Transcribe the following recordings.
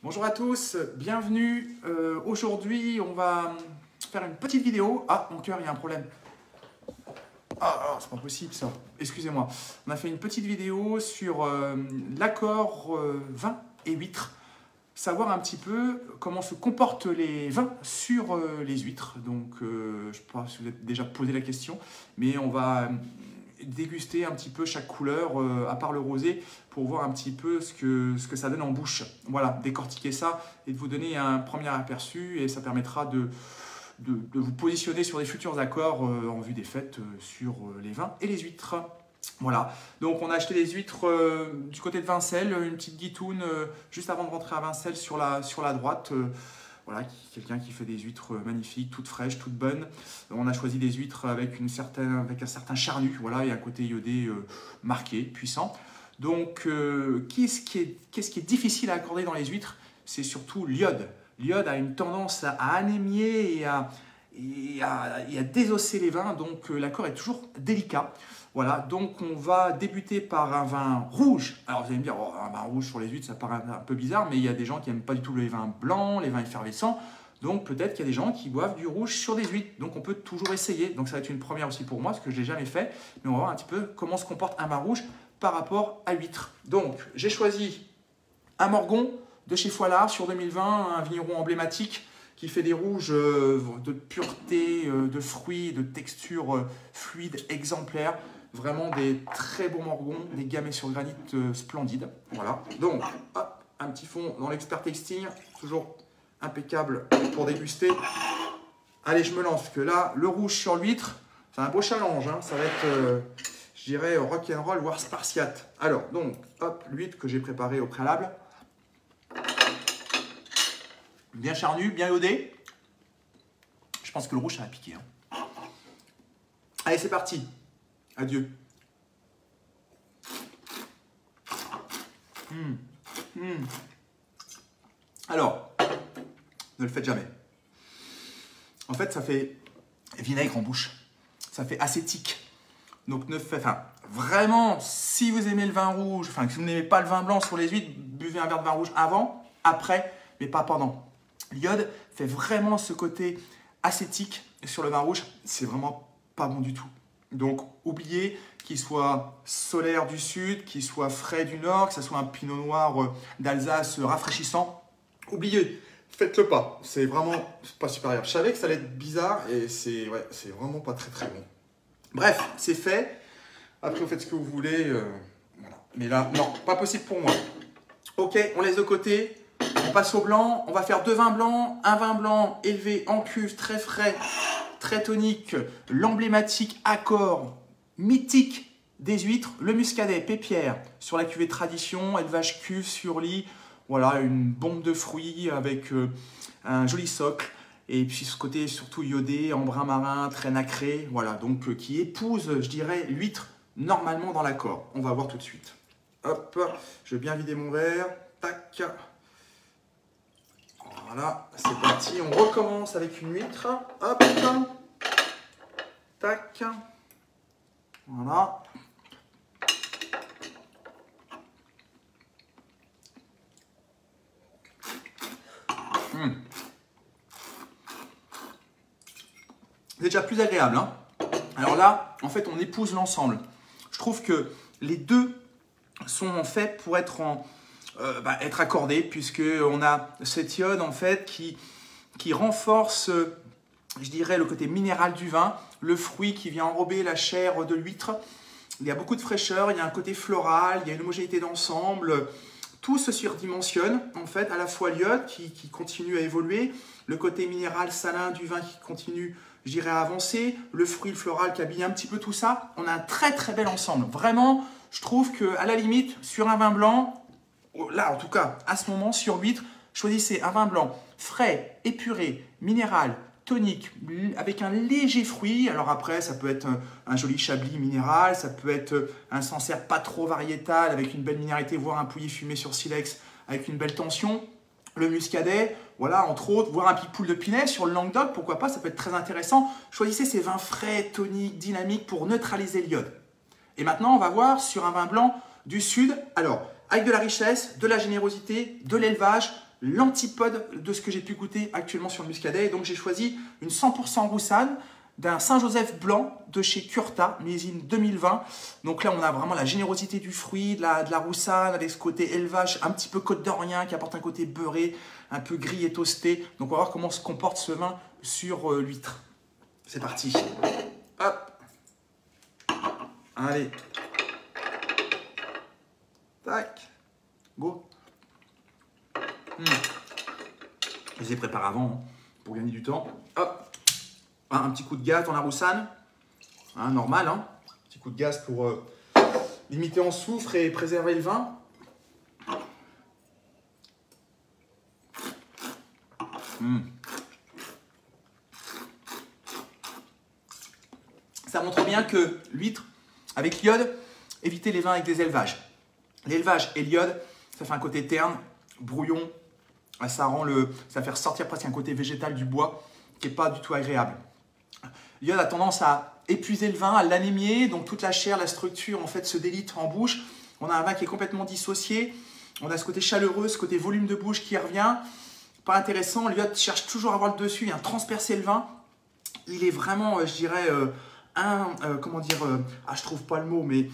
Bonjour à tous, bienvenue. Aujourd'hui, on va faire une petite vidéo. Ah, mon cœur, il y a un problème. Ah, c'est pas possible ça. Excusez-moi. On a fait une petite vidéo sur l'accord vin et huîtres. Savoir un petit peu comment se comportent les vins sur les huîtres. Donc, je ne sais pas si vous avez déjà posé la question, mais on va déguster un petit peu chaque couleur, à part le rosé, pour voir un petit peu ce que ça donne en bouche. Voilà, décortiquer ça et de vous donner un premier aperçu, et ça permettra de vous positionner sur des futurs accords en vue des fêtes sur les vins et les huîtres. Voilà, donc on a acheté des huîtres du côté de Vincelles, une petite guitoune juste avant de rentrer à Vincelles sur la droite. Voilà, quelqu'un qui fait des huîtres magnifiques, toutes fraîches, toutes bonnes. On a choisi des huîtres avec un certain charnu, voilà, et un côté iodé marqué, puissant. Donc, qu'est-ce qui est difficile à accorder dans les huîtres? C'est surtout l'iode. L'iode a une tendance à anémier et à désosser les vins, donc l'accord est toujours délicat. Voilà, donc on va débuter par un vin rouge. Alors vous allez me dire, oh, un vin rouge sur les huîtres, ça paraît un peu bizarre, mais il y a des gens qui n'aiment pas du tout les vins blancs, les vins effervescents. Donc peut-être qu'il y a des gens qui boivent du rouge sur des huîtres. Donc on peut toujours essayer. Donc ça va être une première aussi pour moi, parce que je ne l'ai jamais fait. Mais on va voir un petit peu comment se comporte un vin rouge par rapport à huîtres. Donc j'ai choisi un Morgon de chez Foilard sur 2020, un vigneron emblématique qui fait des rouges de pureté, de fruits, de texture fluide, exemplaire. Vraiment des très bons morgons, des gamay sur granit splendides. Voilà. Donc, hop, un petit fond dans l'expert tasting, toujours impeccable pour déguster. Allez, je me lance, parce que là, le rouge sur l'huître, c'est un beau challenge. Hein. Ça va être, je dirais, rock'n'roll, voire spartiate. Alors, donc, hop, l'huître que j'ai préparée au préalable. Bien charnu, bien iodé. Je pense que le rouge, ça va piquer. Hein. Allez, c'est parti. Adieu. Alors, ne le faites jamais. En fait, ça fait vinaigre en bouche. Ça fait acétique. Donc, vraiment, si vous aimez le vin rouge, si vous n'aimez pas le vin blanc sur les huîtres, buvez un verre de vin rouge avant, après, mais pas pendant. L'iode fait vraiment ce côté acétique sur le vin rouge. C'est vraiment pas bon du tout. Donc, oubliez qu'il soit solaire du sud, qu'il soit frais du nord, que ce soit un pinot noir d'Alsace rafraîchissant. Oubliez, faites-le pas. C'est vraiment pas supérieur. Je savais que ça allait être bizarre et c'est vraiment pas très très bon. Bref, c'est fait. Après, vous faites ce que vous voulez. Voilà. Mais là, non, pas possible pour moi. Ok, on laisse de côté. On passe au blanc. On va faire deux vins blancs. Un vin blanc élevé en cuve, très frais, très tonique, l'emblématique accord mythique des huîtres, le muscadet Pépierre sur la cuvée tradition, élevage cuve sur lit, voilà, une bombe de fruits avec un joli socle, et puis ce côté surtout iodé, en brun marin, très nacré, voilà, donc qui épouse, je dirais, l'huître normalement dans l'accord. On va voir tout de suite. Hop, je vais bien vider mon verre, tac. Voilà, c'est parti, on recommence avec une huître. Hop, tac. Voilà. C'est déjà plus agréable. Hein. Alors là, en fait, on épouse l'ensemble. Je trouve que les deux sont faits pour être accordés, puisqu'on a cette iode en fait qui renforce, je dirais, le côté minéral du vin, le fruit qui vient enrober la chair de l'huître. Il y a beaucoup de fraîcheur, il y a un côté floral, il y a une homogénéité d'ensemble. Tout se surdimensionne, en fait, à la fois l'iode qui continue à évoluer, le côté minéral salin du vin qui continue, je dirais, à avancer, le fruit, le floral qui habille un petit peu tout ça. On a un très très bel ensemble. Vraiment, je trouve qu'à la limite, sur un vin blanc, là en tout cas, à ce moment, sur l'huître, choisissez un vin blanc frais, épuré, minéral, tonique, avec un léger fruit. Alors après, ça peut être un joli chablis minéral, ça peut être un Sancerre pas trop variétal, avec une belle minéralité, voire un pouilly fumé sur silex, avec une belle tension. Le muscadet, voilà, entre autres, voire un pipoule de Pinel sur le Languedoc, pourquoi pas, ça peut être très intéressant. Choisissez ces vins frais, toniques, dynamiques pour neutraliser l'iode. Et maintenant, on va voir sur un vin blanc du sud, alors, avec de la richesse, de la générosité, de l'élevage, l'antipode de ce que j'ai pu goûter actuellement sur le muscadet. Et donc j'ai choisi une 100% Roussanne d'un Saint-Joseph blanc de chez Curta, millésime 2020. Donc là, on a vraiment la générosité du fruit, de la Roussanne, avec ce côté élevage un petit peu côte d'Orient qui apporte un côté beurré, un peu gris et toasté. Donc on va voir comment se comporte ce vin sur l'huître. C'est parti. Hop. Allez. Tac. Go. Je les ai préparés avant pour gagner du temps. Hop. Un petit coup de gaz dans la Roussanne. Normal. Petit coup de gaz pour limiter en soufre et préserver le vin. Ça montre bien que l'huître, avec l'iode, évitez les vins avec des élevages. L'élevage et l'iode, ça fait un côté terne, brouillon, ça fait ressortir presque un côté végétal du bois qui n'est pas du tout agréable. L'iode a tendance à épuiser le vin, à l'anémier, donc toute la chair, la structure en fait se délite en bouche. On a un vin qui est complètement dissocié, on a ce côté chaleureux, ce côté volume de bouche qui revient. Pas intéressant, l'iode cherche toujours à avoir le dessus, il vient transpercer le vin. Il est vraiment, je dirais, je trouve pas le mot, mais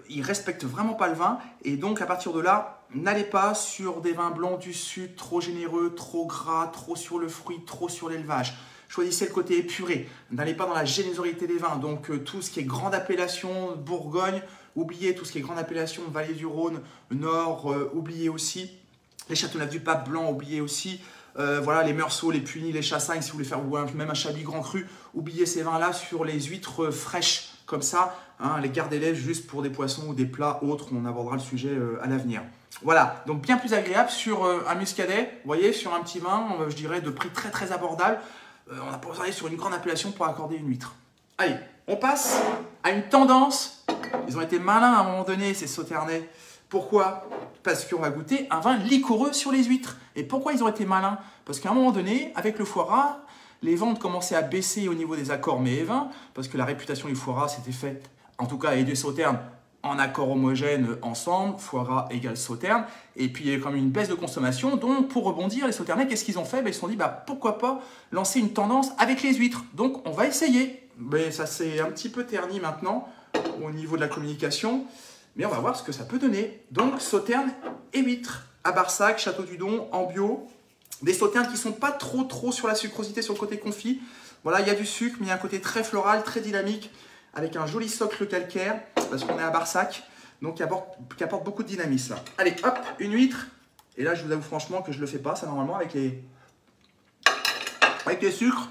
il respecte vraiment pas le vin. Et donc à partir de là, n'allez pas sur des vins blancs du sud trop généreux, trop gras, trop sur le fruit, trop sur l'élevage. Choisissez le côté épuré, n'allez pas dans la générosité des vins. Donc tout ce qui est grande appellation, Bourgogne, oubliez tout ce qui est grande appellation, Vallée du Rhône, Nord, oubliez aussi. Les Châteauneuf-du-Pape blanc, oubliez aussi. Voilà, les Meursault, les Punis, les Chassagnes, si vous voulez faire même un Chablis Grand Cru, oubliez ces vins-là sur les huîtres fraîches, comme ça, les gardez-les juste pour des poissons ou des plats autres, on abordera le sujet à l'avenir. Voilà, donc bien plus agréable sur un muscadet, vous voyez, sur un petit vin, je dirais de prix très très abordable. On n'a pas besoin d'aller sur une grande appellation pour accorder une huître. Allez, on passe à une tendance. Ils ont été malins à un moment donné, ces Sauternais. Pourquoi? Parce qu'on va goûter un vin liquoreux sur les huîtres. Et pourquoi ils ont été malins? Parce qu'à un moment donné, avec le foie gras, les ventes commençaient à baisser au niveau des accords mets et vins, parce que la réputation du foie gras s'était faite, en tout cas, et du Sauterne, en accord homogène ensemble, foie gras égale Sauterne. Et puis il y a eu quand même une baisse de consommation. Donc pour rebondir, les Sauternais, qu'est-ce qu'ils ont fait? Ils se sont dit, pourquoi pas lancer une tendance avec les huîtres. Donc on va essayer. Mais ça s'est un petit peu terni maintenant au niveau de la communication. Mais on va voir ce que ça peut donner. Donc, Sauterne et huîtres à Barsac, Château-du-Don, en bio. Des sauternes qui ne sont pas trop sur la sucrosité, sur le côté confit. Voilà, il y a du sucre, mais il y a un côté très floral, très dynamique, avec un joli socle calcaire, parce qu'on est à Barsac, donc qui apporte beaucoup de dynamisme. Allez, hop, une huître. Et là, je vous avoue franchement que je ne le fais pas, ça, normalement, avec les sucres.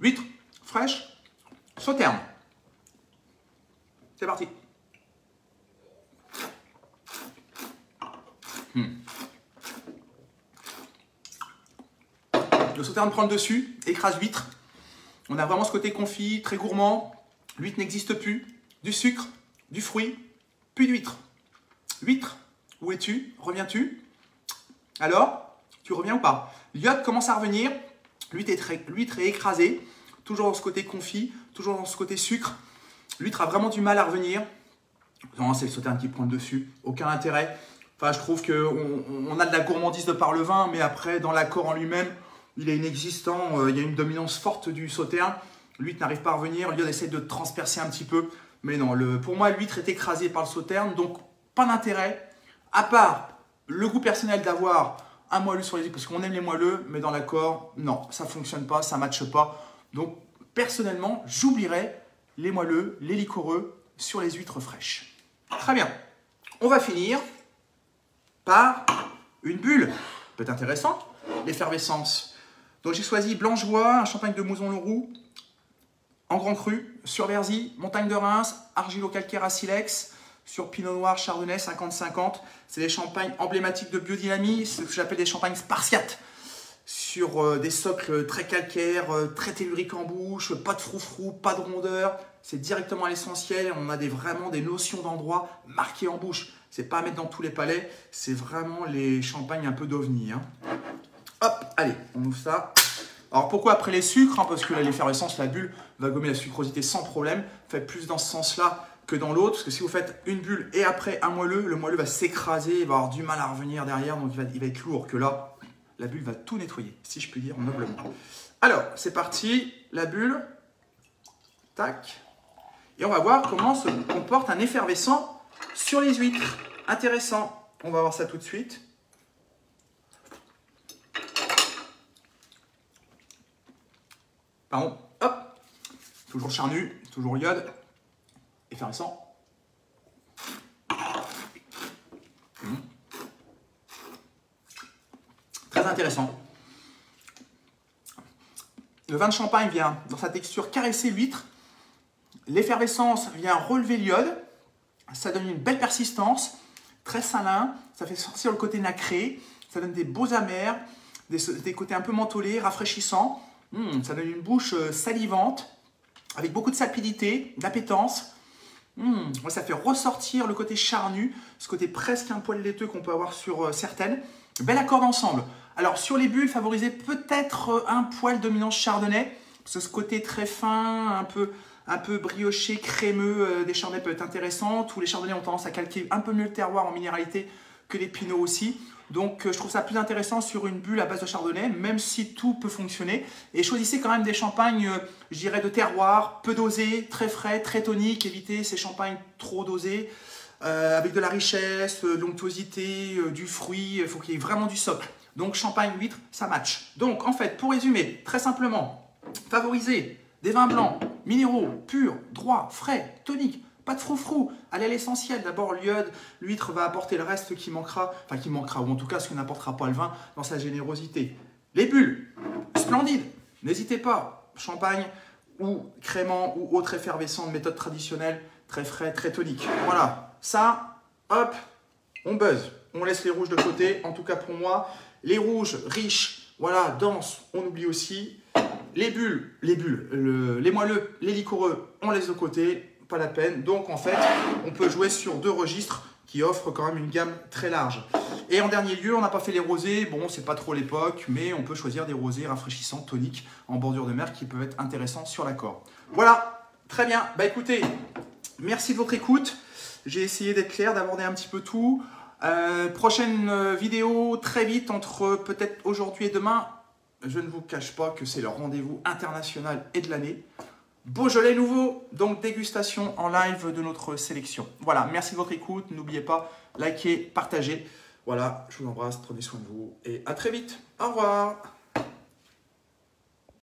Huître, fraîche, Sauterne. C'est parti. Le Sauterne prend le dessus, écrase l'huître. On a vraiment ce côté confit, très gourmand. L'huître n'existe plus. Du sucre, du fruit, puis d'huître. Huître, où es-tu? Reviens-tu? Alors, tu reviens ou pas? L'iode commence à revenir. L'huître est écrasée. Toujours dans ce côté confit, toujours dans ce côté sucre. L'huître a vraiment du mal à revenir. Non, c'est le Sauterne qui prend le dessus. Aucun intérêt. Enfin, je trouve qu'on a de la gourmandise de par le vin, mais après, dans l'accord en lui-même, il est inexistant. Il y a une dominance forte du Sauterne. L'huître n'arrive pas à revenir. L'iode essaie de transpercer un petit peu. Mais non, pour moi, l'huître est écrasée par le Sauterne. Donc, pas d'intérêt. À part le goût personnel d'avoir un moelleux sur les huîtres, parce qu'on aime les moelleux, mais dans l'accord, non, ça ne fonctionne pas, ça ne matche pas. Donc, personnellement, j'oublierais les moelleux, les liquoreux sur les huîtres fraîches. Très bien. On va finir par une bulle, peut-être intéressante, l'effervescence. Donc j'ai choisi Blangeois, un champagne de Mouzon-le-Roux, en grand cru, sur Verzy, Montagne de Reims, argilo-calcaire à silex, sur Pinot Noir, Chardonnay 50-50. C'est des champagnes emblématiques de biodynamie, ce que j'appelle des champagnes spartiates, sur des socles très calcaires, très telluriques en bouche, pas de froufrou, pas de rondeur. C'est directement à l'essentiel. On a vraiment des notions d'endroit marquées en bouche. C'est pas à mettre dans tous les palais. C'est vraiment les champagnes un peu d'ovni. Hop, allez, on ouvre ça. Alors pourquoi après les sucres? Parce que l'effervescence, la bulle, va gommer la sucrosité sans problème. Faites plus dans ce sens-là que dans l'autre, parce que si vous faites une bulle et après un moelleux, le moelleux va s'écraser, il va avoir du mal à revenir derrière, donc il va être lourd, que là, la bulle va tout nettoyer, si je puis dire, noblement. Alors, c'est parti, la bulle, tac, et on va voir comment se comporte un effervescent sur les huîtres. Intéressant, on va voir ça tout de suite. Pardon, hop, toujours charnu, toujours iode, effervescent. Très intéressant. Le vin de champagne vient, dans sa texture, caresser l'huître. L'effervescence vient relever l'iode. Ça donne une belle persistance, très salin. Ça fait sortir le côté nacré. Ça donne des beaux amers, des côtés un peu mentholés, rafraîchissants. Ça donne une bouche salivante, avec beaucoup de sapidité, d'appétence. Ça fait ressortir le côté charnu, ce côté presque un poil laiteux qu'on peut avoir sur certaines. Bel accord d'ensemble. Alors sur les bulles, favorisez peut-être un poil dominant chardonnay, parce que ce côté très fin, un peu brioché, crémeux des chardonnays peut être intéressant. Tous les chardonnays ont tendance à calquer un peu mieux le terroir en minéralité que les pinots aussi. Donc je trouve ça plus intéressant sur une bulle à base de chardonnay, même si tout peut fonctionner. Et choisissez quand même des champagnes, je dirais, de terroir, peu dosés, très frais, très toniques. Évitez ces champagnes trop dosés, avec de la richesse, de l'onctuosité, du fruit. Il faut qu'il y ait vraiment du socle. Donc champagne, huître, ça match. Donc en fait, pour résumer, très simplement, favorisez des vins blancs, minéraux, purs, droits, frais, toniques. Pas de froufrou, allez à l'essentiel. D'abord, l'iode, l'huître va apporter le reste qui manquera, ou en tout cas ce que n'apportera pas le vin dans sa générosité. Les bulles, splendides, n'hésitez pas. Champagne ou crémant ou autre effervescent de méthode traditionnelle, très frais, très tonique. Voilà, ça, hop, on buzz. On laisse les rouges de côté, en tout cas pour moi. Les rouges, riches, voilà, denses, on oublie aussi. Les bulles, les moelleux, les liquoreux, on laisse de côté. Pas la peine. Donc en fait, on peut jouer sur deux registres qui offrent quand même une gamme très large. Et en dernier lieu, on n'a pas fait les rosés. Bon, c'est pas trop l'époque, mais on peut choisir des rosés rafraîchissants, toniques, en bordure de mer qui peuvent être intéressants sur l'accord. Voilà, très bien. Bah écoutez, merci de votre écoute. J'ai essayé d'être clair, d'aborder un petit peu tout. Prochaine vidéo très vite, entre peut-être aujourd'hui et demain. Je ne vous cache pas que c'est le rendez-vous international et de l'année. Beaujolais nouveau, donc dégustation en live de notre sélection. Voilà, merci de votre écoute. N'oubliez pas, likez, partagez. Voilà, je vous embrasse, prenez soin de vous et à très vite. Au revoir.